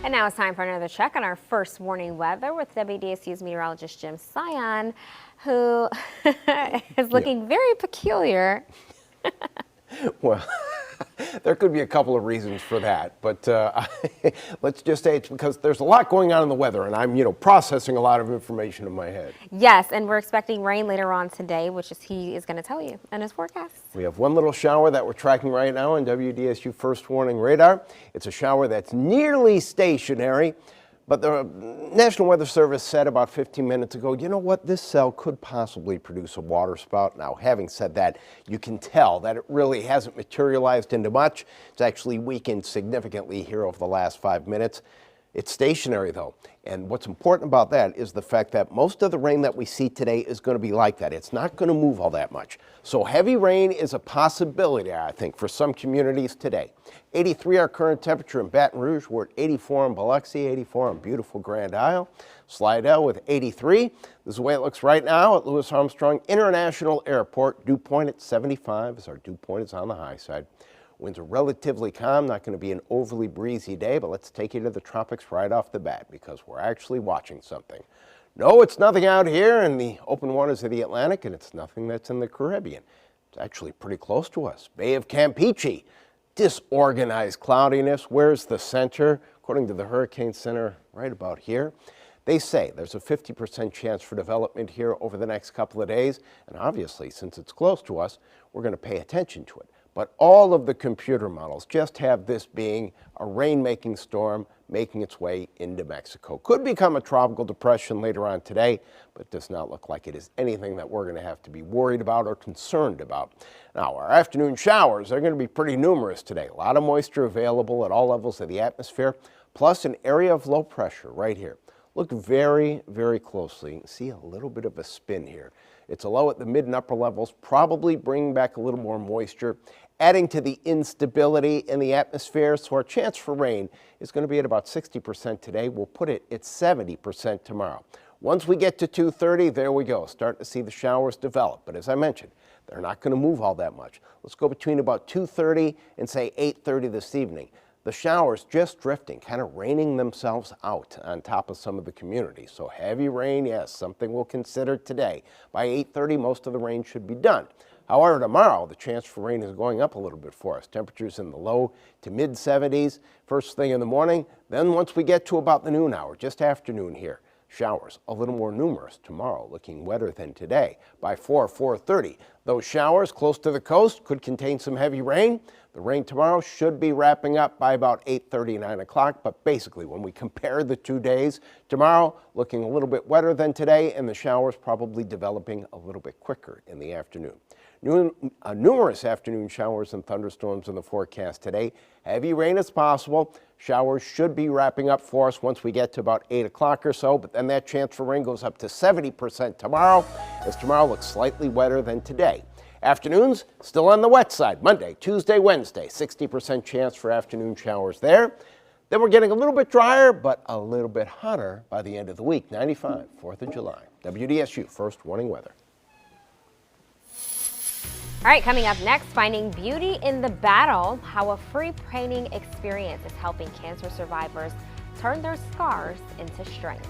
And now it's time for another check on our first warning weather with WDSU's meteorologist Jim Sion, who is looking very peculiar. Well, there could be a couple of reasons for that, but let's just say it's because there's a lot going on in the weather, and I'm, processing a lot of information in my head. Yes, and we're expecting rain later on today, which is he is going to tell you in his forecast. We have one little shower that we're tracking right now on WDSU First Warning Radar. It's a shower that's nearly stationary, but the National Weather Service said about 15 minutes ago, you know what, this cell could possibly produce a water spout. Now, having said that, you can tell that it really hasn't materialized into much. It's actually weakened significantly here over the last 5 minutes. It's stationary, though, and what's important about that is the fact that most of the rain that we see today is going to be like that. It's not going to move all that much. So heavy rain is a possibility, I think, for some communities today. 83 our current temperature in Baton Rouge. We're at 84 in Biloxi, 84 in beautiful Grand Isle. Slidell with 83. This is the way it looks right now at Louis Armstrong International Airport. Dew point at 75 as our dew point is on the high side. Winds are relatively calm, not going to be an overly breezy day, but let's take you to the tropics right off the bat because we're actually watching something. No, it's nothing out here in the open waters of the Atlantic, and it's nothing that's in the Caribbean. It's actually pretty close to us. Bay of Campeche, disorganized cloudiness. Where's the center? According to the Hurricane Center, right about here. They say there's a 50% chance for development here over the next couple of days, and obviously, since it's close to us, we're going to pay attention to it. But all of the computer models just have this being a rain-making storm making its way into Mexico. Could become a tropical depression later on today, but does not look like it is anything that we're going to have to be worried about or concerned about. Now, our afternoon showers are going to be pretty numerous today. A lot of moisture available at all levels of the atmosphere, plus an area of low pressure right here. Look very, very closely. You can see a little bit of a spin here. It's a low at the mid and upper levels, probably bringing back a little more moisture, adding to the instability in the atmosphere. So our chance for rain is going to be at about 60% today. We'll put it at 70% tomorrow. Once we get to 2:30, there we go. Starting to see the showers develop. But as I mentioned, they're not going to move all that much. Let's go between about 2:30 and say 8:30 this evening. The showers just drifting, kind of raining themselves out on top of some of the communities. So heavy rain, yes, something we'll consider today. By 8:30, most of the rain should be done. However, tomorrow, the chance for rain is going up a little bit for us. Temperatures in the low to mid 70s first thing in the morning. Then once we get to about the noon hour, just afternoon here, showers a little more numerous tomorrow, looking wetter than today. By 4:30, those showers close to the coast could contain some heavy rain. The rain tomorrow should be wrapping up by about 8:30, 9 o'clock. But basically, when we compare the 2 days, tomorrow looking a little bit wetter than today, and the showers probably developing a little bit quicker in the afternoon. Numerous afternoon showers and thunderstorms in the forecast today. Heavy rain is possible. Showers should be wrapping up for us once we get to about 8 o'clock or so, but then that chance for rain goes up to 70% tomorrow, as tomorrow looks slightly wetter than today. Afternoons, still on the wet side. Monday, Tuesday, Wednesday, 60% chance for afternoon showers there. Then we're getting a little bit drier, but a little bit hotter by the end of the week. 95, 4th of July. WDSU First Warning Weather. All right, coming up next, finding beauty in the battle, how a free painting experience is helping cancer survivors turn their scars into strength.